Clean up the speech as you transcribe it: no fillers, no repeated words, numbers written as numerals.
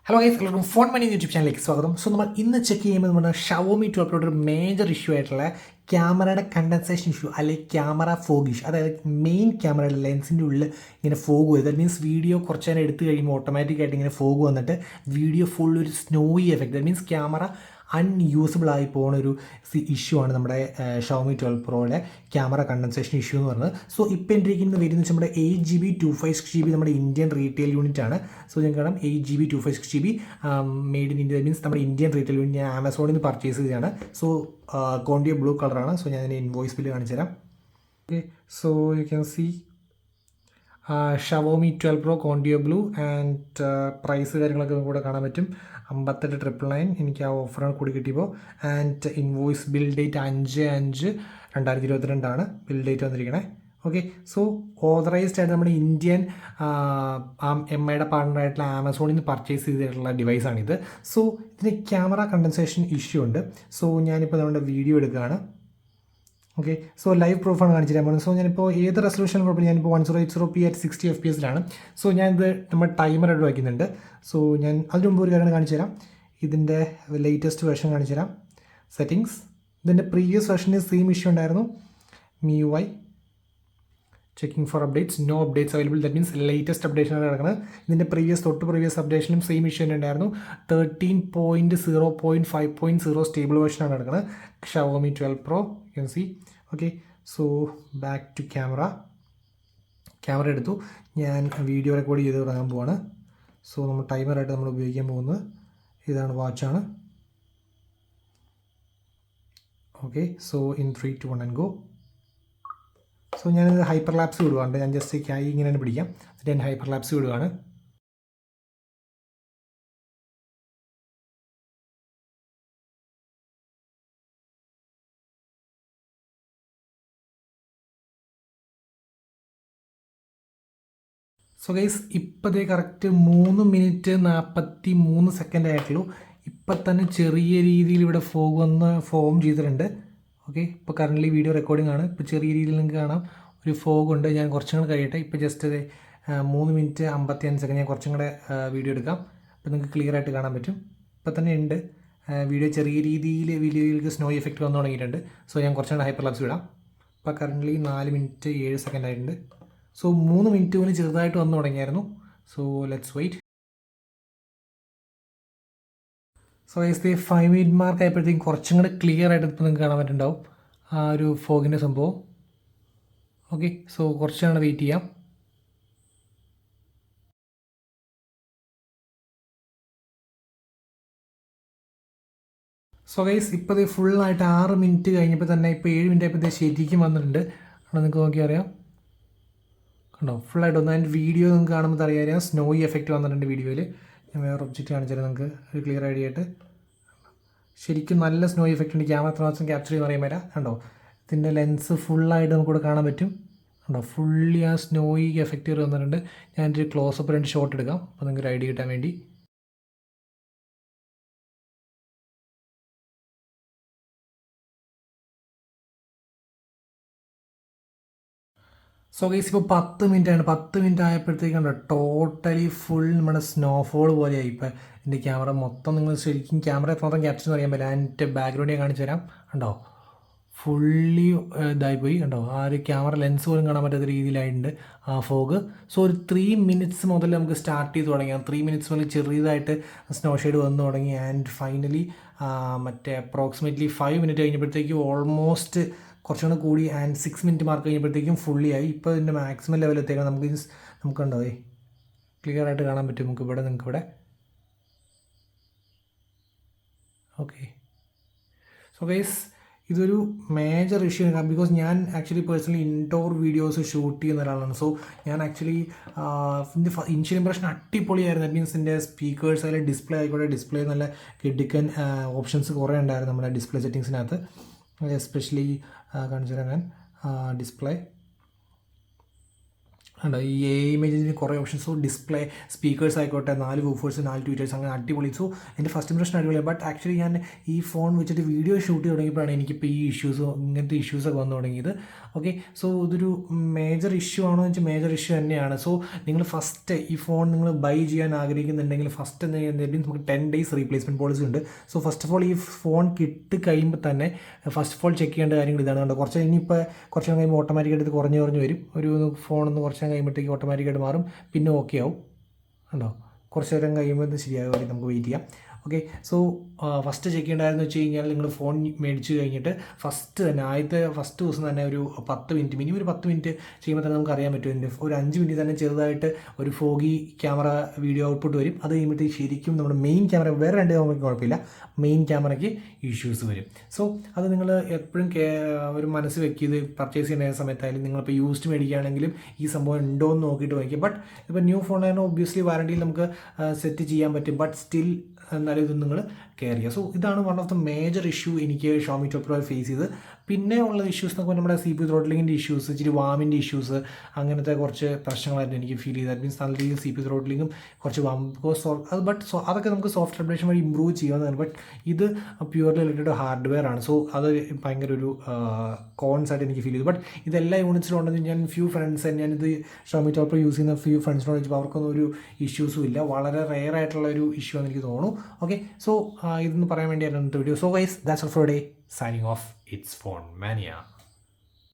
Hello guys, എല്ലാവർക്കും phone മണി YouTube ചാനലിലേക്ക് സ്വാഗതം. സോ നമ്മൾ ഇന്ന് ചെക്ക് ചെയ്യുമ്പോൾ നമ്മൾ ഷവോമി 12 ഒരു മേജർ ഇഷ്യൂ ആയിട്ടുള്ള ക്യാമറയുടെ കണ്ടൻസേഷൻ ഇഷ്യൂ അല്ലെങ്കിൽ ക്യാമറ ഫോഗ് ഇഷ്യൂ, അതായത് മെയിൻ ക്യാമറയുടെ ലെൻസിൻ്റെ ഉള്ളിൽ ഇങ്ങനെ ഫോഗ് വരും. ദാറ്റ് മീൻസ് വീഡിയോ കുറച്ച് നേരം എടുത്തു കഴിയുമ്പോൾ ഓട്ടോമാറ്റിക്കായിട്ട് ഇങ്ങനെ ഫോഗ് വന്നിട്ട് വീഡിയോ ഫുൾ ഒരു snowy effect, that means camera unusable ആയി പോകുന്ന ഒരു ഇഷ്യൂ ആണ് നമ്മുടെ ഷവോമി 12 പ്രോയുടെ ക്യാമറ കണ്ടൻസേഷൻ ഇഷ്യൂ എന്ന് പറയുന്നത്. സോ ഇപ്പോൾ എൻ്റെ വരുന്നത് നമ്മുടെ 8GB 256GB നമ്മുടെ ഇന്ത്യൻ റീറ്റെയിൽ യൂണിറ്റ് ആണ്. സോ ഞാൻ കാണാം 8GB 256GB made in India, means നമ്മുടെ ഇന്ത്യൻ റീറ്റെയിൽ യൂണിറ്റ് ഞാൻ ആമസോണിൽ നിന്ന് പർച്ചേസ് ചെയ്തതാണ്. സോ കോണ്ടിയ ബ്ലൂ കളറാണ്. സോ ഞാൻ അതിൻ്റെ ഇൻവോയ്സ് ബില്ല് കാണിച്ചു തരാം. Okay, so you can see Xiaomi 12 Pro കോണ്ടിയോ ബ്ലൂ ആൻഡ് പ്രൈസ് കാര്യങ്ങളൊക്കെ കൂടെ കാണാൻ പറ്റും. 58,999 എനിക്ക് ആ ഓഫറാണ് കൂടി കിട്ടിയപ്പോൾ. And invoice bill date 5/5/2022 bill date വന്നിരിക്കണേ. ഓക്കെ, സോ ഓതറൈസ്ഡ് ആയിട്ട് നമ്മുടെ ഇന്ത്യൻ MIയുടെ പാർട്ണറായിട്ടുള്ള ആമസോണിൽ നിന്ന് പർച്ചേസ് ചെയ്തിട്ടുള്ള ഡിവൈസാണിത്. സോ ഇതിന് ക്യാമറ കണ്ടൻസേഷൻ ഇഷ്യൂ ഉണ്ട്. സോ ഞാനിപ്പോൾ നമ്മുടെ വീഡിയോ എടുക്കുകയാണ്. ഓക്കെ, സോ ലൈവ് പ്രൂഫാണ് കാണിച്ചു തരാൻ പോകുന്നത്. സോ ഞാനിപ്പോൾ ഏത് റെസൊല്യൂഷൻ കുഴപ്പമില്ല, ഞാനിപ്പോൾ 1080p at 60 FPS സോ ഞാനിത് നമ്മൾ ടൈമറായിട്ട് വയ്ക്കുന്നുണ്ട്. സോ ഞാൻ അതിന് മുമ്പ് ഒരു കാര്യം കാണിച്ചു തരാം. ഇതിൻ്റെ ലേറ്റസ്റ്റ് വെർഷൻ കാണിച്ചു തരാം. സെറ്റിങ്സ്, ഇതിൻ്റെ പ്രീവിയസ് വെർഷനിൽ സെയിം ഇഷ്യൂ ഉണ്ടായിരുന്നു. MIUI checking for updates, no updates available, that means latest അപ്ഡേഷനാണ് കിടക്കുന്നത്. ഇതിൻ്റെ പ്രീവിയസ് അപ്ഡേഷനും സെയിം ഇഷ്യൂ തന്നെ ഉണ്ടായിരുന്നു. 13.0.5.0 സ്റ്റേബിൾ വെർഷനാണ് കിടക്കുന്നത്. Xiaomi 12 Pro you can see. Okay, so back to camera എടുത്തു. ഞാൻ വീഡിയോ റെക്കോർഡ് ചെയ്ത് തുടങ്ങാൻ പോവാണ്. സോ നമ്മൾ ടൈമറായിട്ട് നമ്മൾ ഉപയോഗിക്കാൻ പോകുന്നത് ഇതാണ്, വാച്ചാണ്. Okay, so in 3, 2, 1 and go. So ഞാനിത് ഹൈപ്പർ ലാപ്സ് വിടുവാണ്ട്, ഞാൻ ജസ്റ്റ് കൈ ഇങ്ങനെ തന്നെ പിടിക്കാം. എന്നിട്ട് ഞാൻ ഹൈപ്പർ ലാപ്സ് വിടുവാണ്. സോ ഗൈസ്, ഇപ്പോഴത്തെ കറക്റ്റ് 3 മിനിറ്റ് 43 സെക്കൻഡ് ആയിട്ടുള്ളൂ. ഇപ്പം തന്നെ ചെറിയ രീതിയിൽ ഇവിടെ ഫോഗ് വന്ന് ഫോം ചെയ്തിട്ടുണ്ട്. ഓക്കെ, ഇപ്പോൾ കറൻ്റ്ലി വീഡിയോ റെക്കോർഡിംഗ് ആണ്. ഇപ്പോൾ ചെറിയ രീതിയിൽ നിങ്ങൾക്ക് കാണാം ഒരു ഫോഗ് ഉണ്ട്. ഞാൻ കുറച്ചും കൂടെ കഴിയട്ടെ. ഇപ്പോൾ ജസ്റ്റ് 3 മിനിറ്റ് 55 സെക്കൻഡ് ഞാൻ കുറച്ചും കൂടെ വീഡിയോ എടുക്കാം. അപ്പോൾ നിങ്ങൾക്ക് ക്ലിയർ ആയിട്ട് കാണാൻ പറ്റും. ഇപ്പോൾ തന്നെ ഉണ്ട് വീഡിയോ ചെറിയ രീതിയിൽ വീഡിയോയിലേക്ക് സ്നോ എഫക്റ്റ് വന്നു തുടങ്ങിയിട്ടുണ്ട്. സോ ഞാൻ കുറച്ചും കൂടെ ഹൈപ്പർ ലാപ്സ് വിടാം. ഇപ്പോൾ കറൻ്റ്ലി 4 മിനിറ്റ് 7 സെക്കൻഡ് ആയിട്ടുണ്ട്. സോ 3 മിനിറ്റ് പോലും ചെറുതായിട്ട് വന്നു തുടങ്ങിയായിരുന്നു. So let's wait. So guys, 5 minute mark ആയപ്പോഴത്തേക്കും കുറച്ചും കൂടെ ക്ലിയർ ആയിട്ട് ഇപ്പോൾ നിങ്ങൾക്ക് കാണാൻ പറ്റുന്നുണ്ടാവും ആ ഒരു ഫോഗിൻ്റെ സംഭവം. ഓക്കെ, സോ കുറച്ചാണ് വെയിറ്റ് ചെയ്യാം. സോ ഗൈസ്, ഇപ്പോൾ ഇത് ഫുള്ളായിട്ട് 6 മിനിറ്റ് കഴിഞ്ഞപ്പോൾ തന്നെ ഇപ്പോൾ 7 മിനിറ്റ് ആയപ്പോൾ ശരിക്കും വന്നിട്ടുണ്ട്. അവിടെ നിങ്ങൾക്ക് നോക്കി അറിയാം, കണ്ടോ ഫുള്ളായിട്ട് വന്നു. അതിൻ്റെ വീഡിയോ നിങ്ങൾക്ക് കാണുമ്പോൾ അറിയാം സ്നോയി എഫക്റ്റ് വന്നിട്ടുണ്ട് വീഡിയോയിൽ. ഞാൻ വേറെ ഒബ്ജക്റ്റ് കാണിച്ചാൽ നിങ്ങൾക്ക് ഒരു ക്ലിയർ ഐഡിയ ആയിട്ട്. ശരിക്കും നല്ല സ്നോ എഫക്റ്റ് ഉണ്ട്. ക്യാമറ എത്ര മാത്രം ക്യാപ്ചർ ചെയ്യുന്ന പറയാൻ പറ്റാം. കണ്ടോ ഇതിൻ്റെ ലെൻസ് ഫുള്ളായിട്ട് നമുക്കിവിടെ കാണാൻ പറ്റും. കണ്ടോ ഫുള്ളി ആ സ്നോയി എഫക്റ്റ് വന്നിട്ടുണ്ട്. ഞാനൊരു ക്ലോസപ്പ് 2 ഷോട്ട് എടുക്കാം അപ്പോൾ നിങ്ങൾക്ക് ഒരു ഐഡിയ കിട്ടാൻ വേണ്ടി. സോ ഗൈസ്, ഇപ്പോൾ 10 മിനിറ്റ് ആണ്. 10 മിനിറ്റ് ആയപ്പോഴത്തേക്കും ടോട്ടലി ഫുൾ നമ്മുടെ സ്നോഫോൾ പോലെയായി. ഇപ്പോൾ എൻ്റെ ക്യാമറ മൊത്തം നിങ്ങൾ ശരിക്കും ക്യാമറ എത്രമാത്രം ക്യാപ്ചർ ചെയ്യാൻ പറ്റില്ല. എൻ്റെ ബാക്ക്ഗ്രൗണ്ട് ഞാൻ കാണിച്ചു തരാം. കണ്ടോ ഫുള്ളി ഇതായിപ്പോയി. കണ്ടോ ആ ഒരു ക്യാമറ ലെൻസ് പോലും കാണാൻ പറ്റാത്ത രീതിയിലായിട്ടുണ്ട് ആ ഫോഗ്. സോ ഒരു 3 മിനിറ്റ്സ് മുതൽ നമുക്ക് സ്റ്റാർട്ട് ചെയ്ത് തുടങ്ങി. 3 മിനിറ്റ്സ് മുതൽ ചെറിയതായിട്ട് സ്നോ ഷെയ്ഡ് വന്നു തുടങ്ങി. ആൻഡ് ഫൈനലി മറ്റേ അപ്രോക്സിമേറ്റ്ലി 5 മിനിറ്റ് കഴിഞ്ഞപ്പോഴത്തേക്കും ഓൾമോസ്റ്റ് കുറച്ചുകൂടെ കൂടി. ആൻഡ് 6 മിനിറ്റ് മാർക്ക് കഴിഞ്ഞപ്പോഴത്തേക്കും ഫുള്ളി ആയി. ഇപ്പോൾ ഇതിൻ്റെ മാക്സിമം ലെവലെത്തേക്കാണ്. നമുക്ക് കണ്ടോ ക്ലിയർ ആയിട്ട് കാണാൻ പറ്റും നിങ്ങൾക്കിവിടെ. ഓക്കെ, സോ ഗൈസ്, ഇതൊരു മേജർ ഇഷ്യൂ ആണ്. ബിക്കോസ് ഞാൻ actually personally indoor videos shoot ചെയ്യുന്ന ഒരാളാണ്. സോ ഞാൻ ആക്ച്വലി ഇതിൻ്റെ ഇനിഷ്യൽ ഇംപ്രഷൻ അടിപൊളിയായിരുന്നു. ദാറ്റ് മീൻസ് എൻ്റെ സ്പീക്കേഴ്സ് അതിൽ ഡിസ്പ്ലേ ആയിക്കോട്ടെ, ഡിസ്പ്ലേ നല്ല കിഡിക്കൻ ഓപ്ഷൻസ് കുറേ ഉണ്ടായിരുന്നു നമ്മുടെ ഡിസ്പ്ലേ സെറ്റിങ്സിനകത്ത്. എസ്പെഷ്യലി കാണിച്ചു തരാം ഞാൻ ഡിസ്പ്ലേ. ഉണ്ട് ഈ ഇമേജിന് കുറേ ഓപ്ഷൻസ്. സോ ഡിസ്പ്ലേ, സ്പീക്കേഴ്സ് ആയിക്കോട്ടെ, 4 വൂഫേഴ്സ്, 4 ട്വീറ്റേഴ്സ്, അങ്ങനെ അടിപൊളി. സോ എൻ്റെ ഫസ്റ്റ് ഇംപ്രഷൻ അടിപൊളിയാണ്. ബട്ട് ആക്ച്വലി ഞാൻ ഈ ഫോൺ വെച്ചിട്ട് വീഡിയോ ഷൂട്ട് തുടങ്ങിയപ്പോഴാണ് എനിക്കിപ്പോൾ ഈ ഇങ്ങനത്തെ ഇഷ്യൂസൊക്കെ വന്നു തുടങ്ങിയത്. ഓക്കെ, സോ ഇതൊരു മേജർ ഇഷ്യൂ ആണോ എന്ന് വെച്ചാൽ മേജർ ഇഷ്യൂ തന്നെയാണ്. സോ നിങ്ങൾ ഫസ്റ്റ് ഈ ഫോൺ നിങ്ങൾ ബൈ ചെയ്യാൻ ആഗ്രഹിക്കുന്നുണ്ടെങ്കിൽ ഫസ്റ്റ് എന്തെങ്കിലും നമുക്ക് 10 days റീപ്ലേസ്മെൻറ്റ് പോളിസി ഉണ്ട്. സോ ഫസ്റ്റ് ഓഫ് ഓൾ ഈ ഫോൺ കിട്ടി കഴിയുമ്പോൾ തന്നെ ഫസ്റ്റ് ഓഫ് ഓൾ ചെക്ക് ചെയ്യേണ്ട കാര്യങ്ങൾ ഇതാണ്. കുറച്ച് ഇനിയിപ്പോൾ കുറച്ച് കഴിയുമ്പോൾ ഓട്ടോമാറ്റിക്കായിട്ട് കുറഞ്ഞ് വരും. ഒരു ഫോണൊന്ന് കുറച്ച് കഴിയുമ്പോഴത്തേക്ക് ഓട്ടോമാറ്റിക്കായിട്ട് മാറും, പിന്നെ ഓക്കെ ആവും. ഉണ്ടോ, കുറച്ച് നേരം കഴിയുമ്പോൾ ഇത് ശരിയാകാൻ വേണ്ടി നമുക്ക് വെയിറ്റ് ചെയ്യാം. ഓക്കെ, സോ ഫസ്റ്റ് ചെക്ക് ചെയ്യേണ്ടതെന്ന് വെച്ച് കഴിഞ്ഞാൽ നിങ്ങൾ ഫോൺ മേടിച്ച് കഴിഞ്ഞിട്ട് ഫസ്റ്റ് ദിവസം തന്നെ ഒരു 10 മിനിറ്റ്, മിനിമം ഒരു 10 മിനിറ്റ് ചെയ്യുമ്പോൾ തന്നെ നമുക്ക് അറിയാൻ പറ്റും. ഒരു 5 മിനിറ്റ് തന്നെ ചെറുതായിട്ട് ഒരു ഫോഗി ക്യാമറ വീഡിയോ ഔട്ട്പുട്ട് വരും. അത് കഴിയുമ്പോഴത്തേക്ക് ശരിക്കും നമ്മുടെ മെയിൻ ക്യാമറ, വേറെ 2 ക്യാമറയ്ക്ക് കുഴപ്പമില്ല, മെയിൻ ക്യാമറയ്ക്ക് ഇഷ്യൂസ് വരും. സോ അത് നിങ്ങൾ എപ്പോഴും ഒരു മനസ്സ് വെക്കുക. ഇത് പർച്ചേസ് ചെയ്യുന്ന സമയത്തായാലും നിങ്ങളിപ്പോൾ യൂസ്ഡ് മേടിക്കുകയാണെങ്കിലും ഈ സംഭവം ഉണ്ടോ എന്ന് നോക്കിയിട്ട് വാങ്ങിക്കുക. ബട്ട് ഇപ്പോൾ ന്യൂ ഫോണായിരുന്നു, ഒബ്വിയസ്ലി വാറണ്ടിയിൽ നമുക്ക് സെറ്റ് ചെയ്യാൻ പറ്റും. ബട്ട് സ്റ്റിൽ എന്നാലും ഇത് നിങ്ങൾ കെയർ ചെയ്യുക. സോ ഇതാണ് one of the major issue എനിക്ക് Xiaomi 12 Pro ഫേസ് ചെയ്ത്. പിന്നെ ഉള്ള ഇഷ്യൂസ് എന്നൊക്കെ നമ്മുടെ CPU ത്രോട്ട്ലിങ്ങിൻ്റെ ഇഷ്യൂസ്, ഇച്ചിരി വാമിൻ്റെ ഇഷ്യൂസ്, അങ്ങനത്തെ കുറച്ച് പ്രശ്നങ്ങളായിരുന്നു എനിക്ക് ഫീൽ ചെയ്തത്. മീൻസ് നല്ല രീതിയിൽ CPU ത്രോട്ട്ലിങ്ങും കുറച്ച് വാം, ബിക്കോസ് അതൊക്കെ നമുക്ക് സോഫ്റ്റ്വെയർ അപ്ഡേഷൻ വഴി ഇമ്പ്രൂവ് ചെയ്യാവുന്നതാണ്. ബട്ട് ഇത് പ്യുവർലി റിലേറ്റഡ് ഹാർഡ്വെയർ ആണ്. സോ അത് ഭയങ്കര ഒരു കോൺസ് ആയിട്ട് എനിക്ക് ഫീൽ ചെയ്തു. ബട്ട് ഇതെല്ലാ യൂണിറ്റ്സിലും ഉണ്ടെന്ന് ഞാൻ ഞാനിത് Xiaomi 12 Pro യൂസ് ചെയ്യുന്ന ഫ്രണ്ട്സിനോട് ചോദിച്ചപ്പോൾ അവർക്കൊന്നും ഒരു ഇഷ്യൂസും ഇല്ല. വളരെ റെയർ ആയിട്ടുള്ള ഒരു ഇഷ്യൂ എന്ന് എനിക്ക് തോന്നുന്നു. ഓക്കെ, സോ ഇതൊന്ന് പറയാൻ വേണ്ടിയായിരുന്നു ഇന്നത്തെ video. So guys, that's all for day. Signing off, it's Phone Mania.